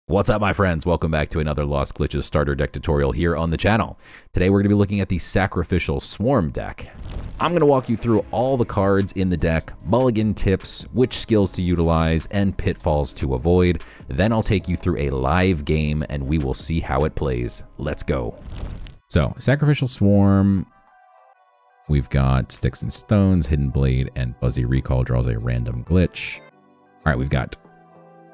What's up, my friends? Welcome back to another Lost Glitches starter deck tutorial here on the channel. Today we're going to be looking at the Sacrificial Swarm deck. I'm going to walk you through all the cards in the deck, mulligan tips, which skills to utilize, and pitfalls to avoid. Then I'll take you through a live game and we will see how it plays. Let's go. So, Sacrificial Swarm, we've got Sticks and Stones, Hidden Blade, and Fuzzy Recall draws a random glitch. All right, we've got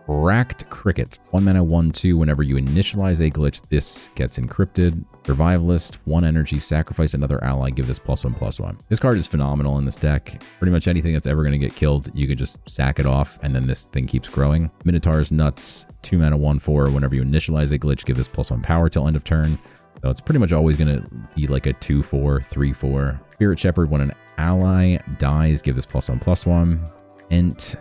Racked Cricket. 1 mana, 1/2. Whenever you initialize a glitch, this gets encrypted. Survivalist, 1 energy, sacrifice another ally, give this +1/+1. This card is phenomenal in this deck. Pretty much anything that's ever going to get killed, you can just sack it off, and then this thing keeps growing. Minotaur's Nuts, 2 mana, 1/4. Whenever you initialize a glitch, give this +1 power till end of turn. So it's pretty much always going to be like a 2/4, 3/4. Spirit Shepherd, when an ally dies, give this +1/+1. Int,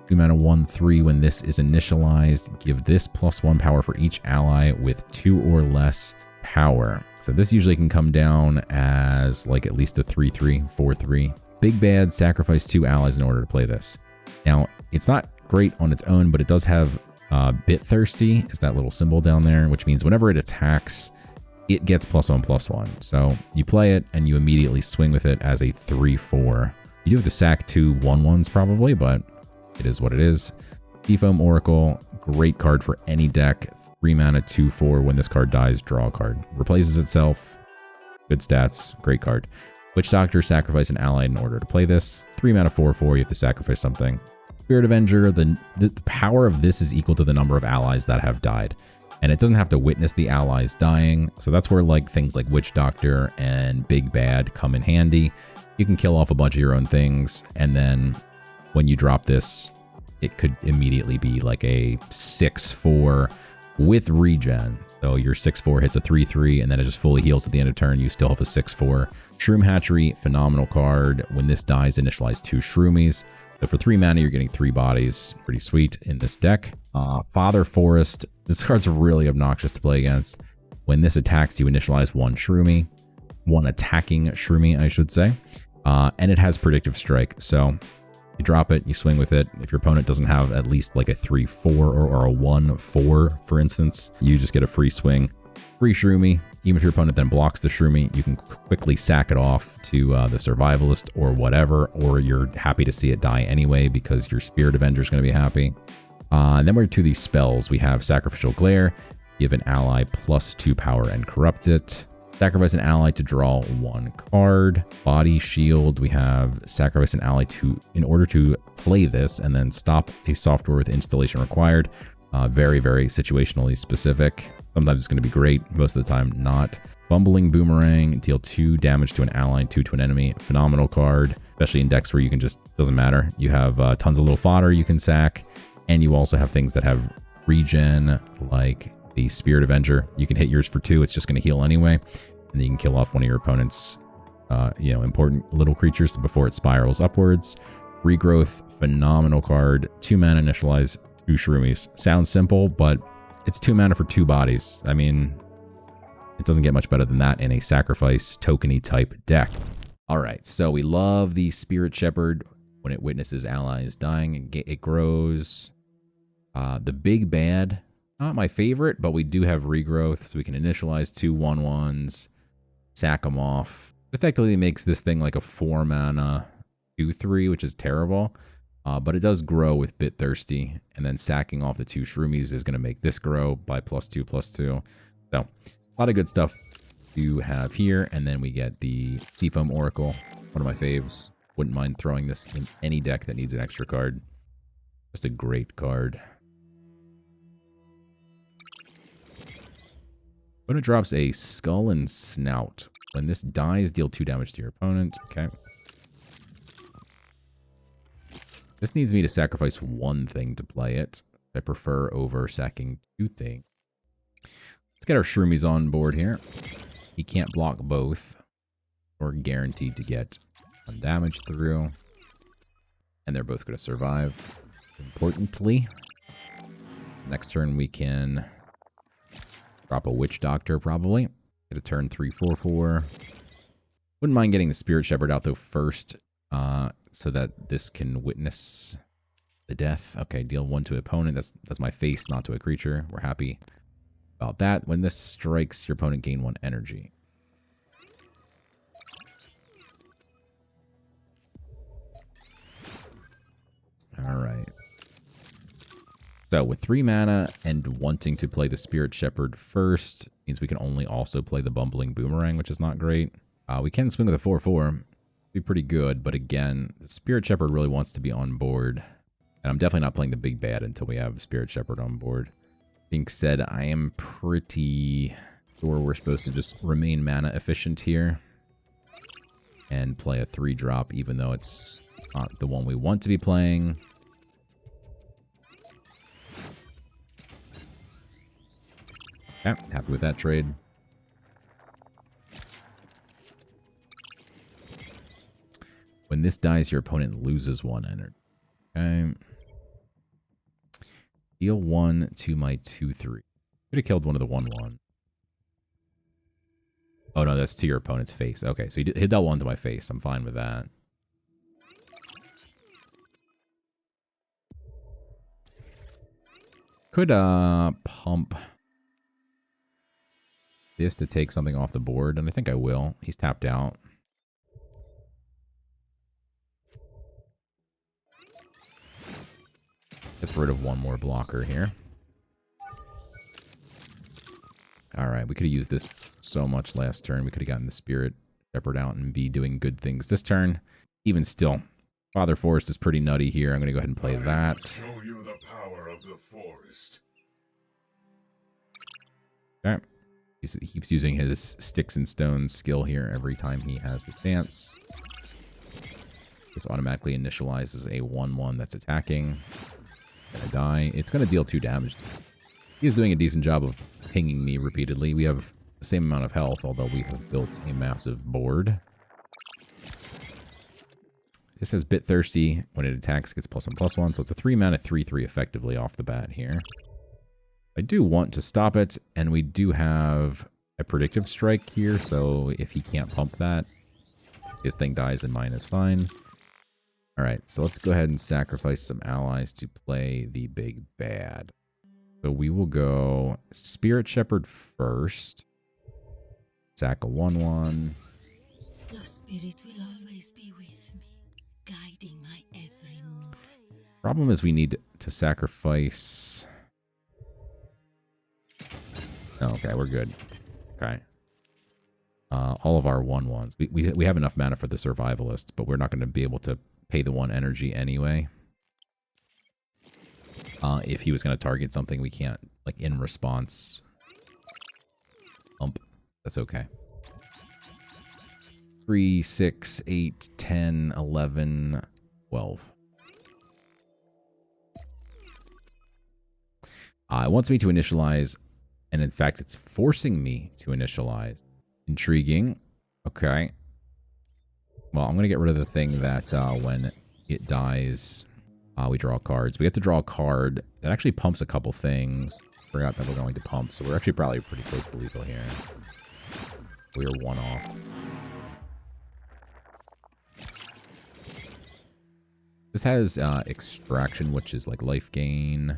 2 mana, 1/3. When this is initialized, give this +1 power for each ally with 2 or less power. So this usually can come down as like at least a 3/3, 4/3. Big Bad, sacrifice 2 allies in order to play this. Now, it's not great on its own, but it does have Bit Thirsty, is that little symbol down there, which means whenever it attacks, it gets +1/+1. So you play it and you immediately swing with it as a 3/4. You do have to sack 2 1/1s probably, but it is what it is. Seafoam Oracle, great card for any deck. 3 mana, 2/4. When this card dies, draw a card. Replaces itself. Good stats. Great card. Witch Doctor, sacrifice an ally in order to play this. 3 mana, 4/4. You have to sacrifice something. Spirit Avenger, the power of this is equal to the number of allies that have died. And it doesn't have to witness the allies dying. So that's where like things like Witch Doctor and Big Bad come in handy. You can kill off a bunch of your own things, and then when you drop this, it could immediately be like a 6/4 with regen. So your 6/4 hits a 3/3, and then it just fully heals at the end of turn. You still have a 6/4. Shroom Hatchery, phenomenal card. When this dies, initialize 2 Shroomies. So for 3 mana, you're getting 3 bodies. Pretty sweet in this deck. Father Forest. This card's really obnoxious to play against. When this attacks, you initialize 1 Shroomie. 1 attacking Shroomie, I should say. And it has Predictive Strike. So you drop it, you swing with it. If your opponent doesn't have at least like a 3/4 or a 1/4, for instance, you just get a free swing. Free Shroomie. Even if your opponent then blocks the Shroomie, you can quickly sack it off to the Survivalist or whatever, or you're happy to see it die anyway because your Spirit Avenger is going to be happy. And then we're to these spells. We have Sacrificial Glare. Give an ally +2 power and corrupt it. Sacrifice an ally to draw 1 card. Body Shield, we have sacrifice an ally in order to play this, and then stop a software with installation required. Very, very situationally specific. Sometimes it's going to be great, most of the time not. Bumbling Boomerang, deal 2 damage to an ally and 2 to an enemy. Phenomenal card, especially in decks where you can just, doesn't matter. You have tons of little fodder you can sack, and you also have things that have regen, like the Spirit Avenger. You can hit yours for 2, it's just going to heal anyway. And then you can kill off one of your opponent's important little creatures before it spirals upwards. Regrowth, phenomenal card. 2 mana, initialize 2 Shroomies. Sounds simple, but it's 2 mana for 2 bodies. I mean, it doesn't get much better than that in a sacrifice tokeny type deck. All right, so we love the Spirit Shepherd. When it witnesses allies dying, it grows. The Big Bad, not my favorite, but we do have regrowth, so we can initialize 2 1/1s, sack them off. It effectively makes this thing like a 4 mana 2/3, which is terrible. But it does grow with Bit Thirsty, and then sacking off the 2 Shroomies is going to make this grow by +2/+2. So a lot of good stuff to have here. And then we get the Seafoam Oracle, one of my faves. Wouldn't mind throwing this in any deck that needs an extra card. Just a great card. When it drops a Skull and Snout, when this dies, deal 2 damage to your opponent. Okay. This needs me to sacrifice 1 thing to play it. I prefer over sacking 2 things. Let's get our Shroomies on board here. He can't block both. We're guaranteed to get 1 damage through. And they're both going to survive. Importantly, next turn we can drop a Witch Doctor probably. Get a turn 3/4/4. Wouldn't mind getting the Spirit Shepherd out though first, so that this can witness The death. Okay, deal 1 to opponent. That's my face, not to a creature. We're happy about that. When this strikes, your opponent gain 1 energy. All right. So with 3 mana and wanting to play the Spirit Shepherd first, means we can only also play the Bumbling Boomerang, which is not great. We can swing with a 4/4. Be pretty good, but again, the Spirit Shepherd really wants to be on board. And I'm definitely not playing the big bad until we have Spirit Shepherd on board. Being said, I am pretty sure we're supposed to just remain mana efficient here. And play a 3-drop, even though it's not the one we want to be playing. Yeah, happy with that trade. When this dies, your opponent loses 1 energy. Okay. Deal 1 to my 2/3. Could have killed one of the 1/1. Oh no, that's to your opponent's face. Okay, so he dealt 1 to my face. I'm fine with that. Could pump this to take something off the board, and I think I will. He's tapped out. Gets rid of 1 more blocker here. Alright, we could have used this so much last turn. We could have gotten the Spirit Shepherd out and be doing good things this turn. Even still, Father Forest is pretty nutty here. I'm going to go ahead and play that. Show you the power of the forest. Okay. He keeps using his Sticks and Stones skill here every time he has the chance. This automatically initializes a 1/1 that's attacking. Gonna die. It's going to deal 2 damage. He's doing a decent job of pinging me repeatedly. We have the same amount of health, although we have built a massive board. This has Bit Thirsty. When it attacks, it gets +1/+1. So it's a 3 mana 3/3 effectively off the bat here. I do want to stop it, and we do have a Predictive Strike here, so if he can't pump that, his thing dies and mine is fine. Alright, so let's go ahead and sacrifice some allies to play the big bad. So we will go Spirit Shepherd first. Sack a 1/1. Your spirit will always be with me, guiding my every move. Problem is we need to sacrifice... Oh, okay, we're good. Okay. All of our 1/1s. We have enough mana for the Survivalist, but we're not going to be able to pay the 1 energy anyway. If he was going to target something, we can't, like, in response. That's okay. 3, 6, 8, 10, 11, 12. It wants me to initialize, and in fact, it's forcing me to initialize. Intriguing. Okay. Well, I'm going to get rid of the thing that when it dies, we draw cards. We have to draw a card that actually pumps a couple things. Forgot that we're going to pump, so we're actually probably pretty close to lethal here. We are 1 off. This has extraction, which is like life gain.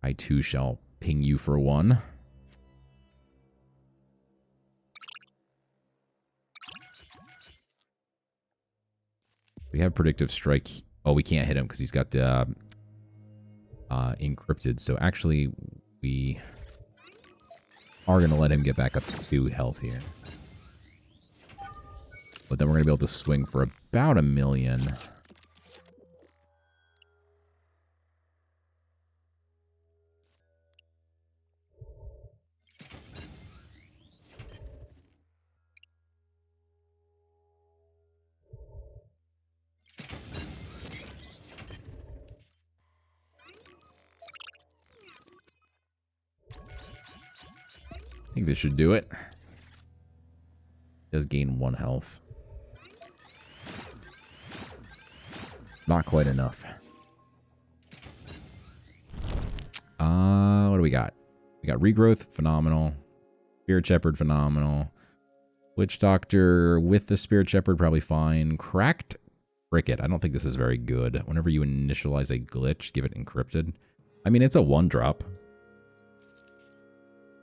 I too shall ping you for 1. We have Predictive Strike. Oh, we can't hit him because he's got encrypted. So actually, we are going to let him get back up to 2 health here. But then we're going to be able to swing for about 1 million. I think this should do it. Does gain 1 health. Not quite enough. What do we got? We got Regrowth, phenomenal. Spirit Shepherd, phenomenal. Witch Doctor with the Spirit Shepherd, probably fine. Cracked Cricket. I don't think this is very good. Whenever you initialize a glitch, give it encrypted. I mean, it's a 1-drop.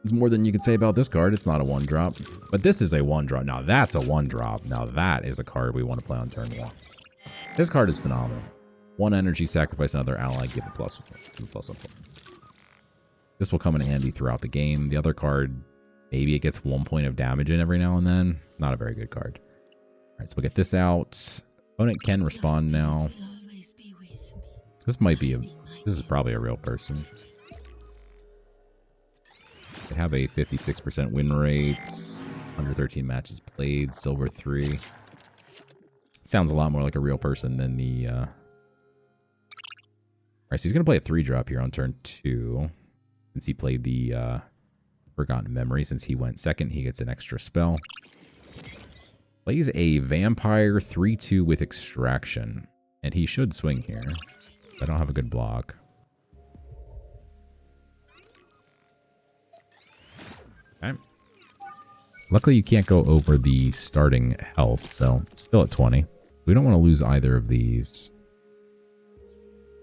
It's more than you could say about this card. It's not a 1-drop. But this is a 1-drop. Now, that's a 1-drop. Now, that is a card we want to play on turn 1. This card is phenomenal. 1 energy, sacrifice another ally, give it +1. This will come in handy throughout the game. The other card, maybe it gets 1 point of damage in every now and then. Not a very good card. All right, so we'll get this out. Opponent can respond now. This might be this is probably a real person. They have a 56% win rate, 113 matches played, silver 3. Sounds a lot more like a real person than the... Alright, so he's going to play a 3-drop here on turn 2. Since he played the Forgotten Memory, since he went second, he gets an extra spell. Plays a Vampire 3/2 with Extraction. And he should swing here. I don't have a good block. Okay. Luckily, you can't go over the starting health, so still at 20. We don't want to lose either of these.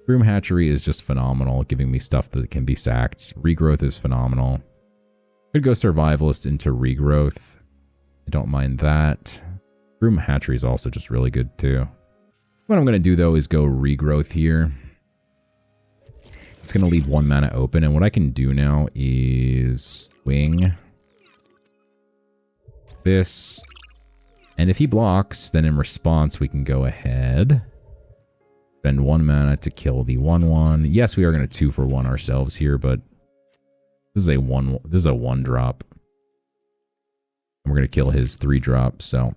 Broom Hatchery is just phenomenal, giving me stuff that can be sacked. Regrowth is phenomenal. Could go Survivalist into Regrowth. I don't mind that. Broom Hatchery is also just really good, too. What I'm going to do, though, is go Regrowth here. It's going to leave 1 mana open, and what I can do now is swing this. And if he blocks, then in response, we can go ahead. Spend 1 mana to kill the 1/1. Yes, we are going to 2-for-1 ourselves here, but this is a 1-drop. And we're going to kill his 3-drop, so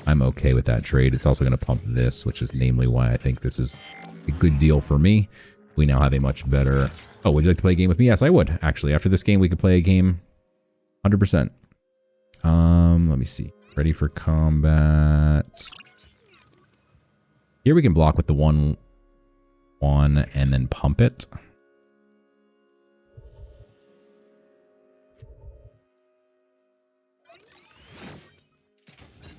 I'm okay with that trade. It's also going to pump this, which is namely why I think this is a good deal for me. We now have a much better... Oh, would you like to play a game with me? Yes, I would. Actually, after this game, we could play a game 100%. Let me see. Ready for combat. Here we can block with the 1/1 and then pump it.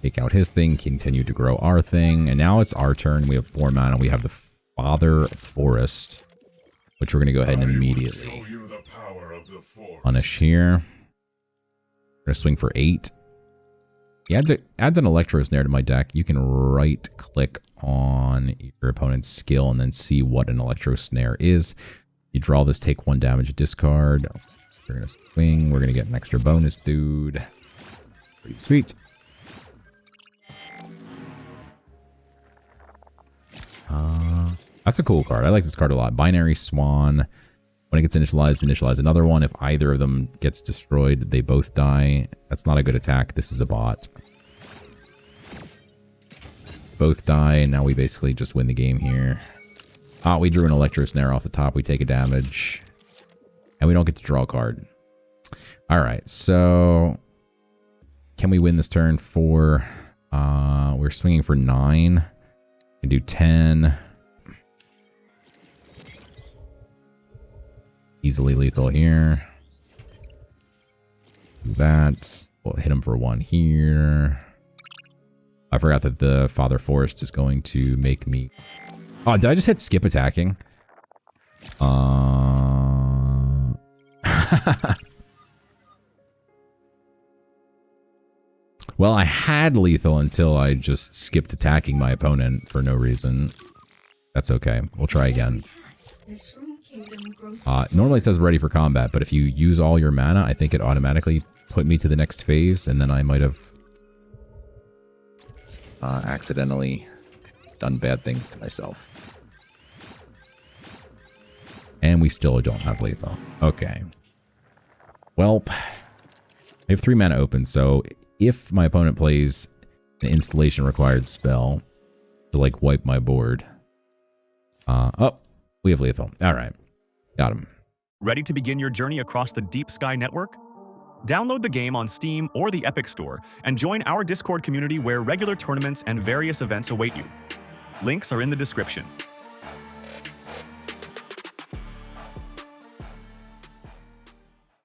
Take out his thing, continue to grow our thing, and now it's our turn. We have 4 mana. We have the Father Forest, which we're going to go ahead and immediately punish here. We're going to swing for 8. He adds an Electro Snare to my deck. You can right-click on your opponent's skill and then see what an Electro Snare is. You draw this, take 1 damage, discard. We're going to swing. We're going to get an extra bonus, dude. Pretty sweet. That's a cool card. I like this card a lot. Binary Swan. When it gets initialized, initialize another one. If either of them gets destroyed, they both die. That's not a good attack. This is a bot. Both die, and now we basically just win the game here. Ah, we drew an Electro Snare off the top. We take a damage. And we don't get to draw a card. Alright, so... Can we win this turn for... we're swinging for 9. We can do 10. Easily lethal here. Do that. We'll hit him for 1 here. I forgot that the Father Forest is going to make me... Oh, did I just hit skip attacking? Well, I had lethal until I just skipped attacking my opponent for no reason. That's okay. We'll try again. Normally it says ready for combat, but if you use all your mana, I think it automatically put me to the next phase, and then I might have accidentally done bad things to myself. And we still don't have lethal. Okay. Well, I have 3 mana open, so if my opponent plays an installation required spell to like wipe my board. Oh, we have lethal. All right. Got him. Ready to begin your journey across the Deep Sky Network? Download the game on Steam or the Epic Store and join our Discord community where regular tournaments and various events await you. Links are in the description.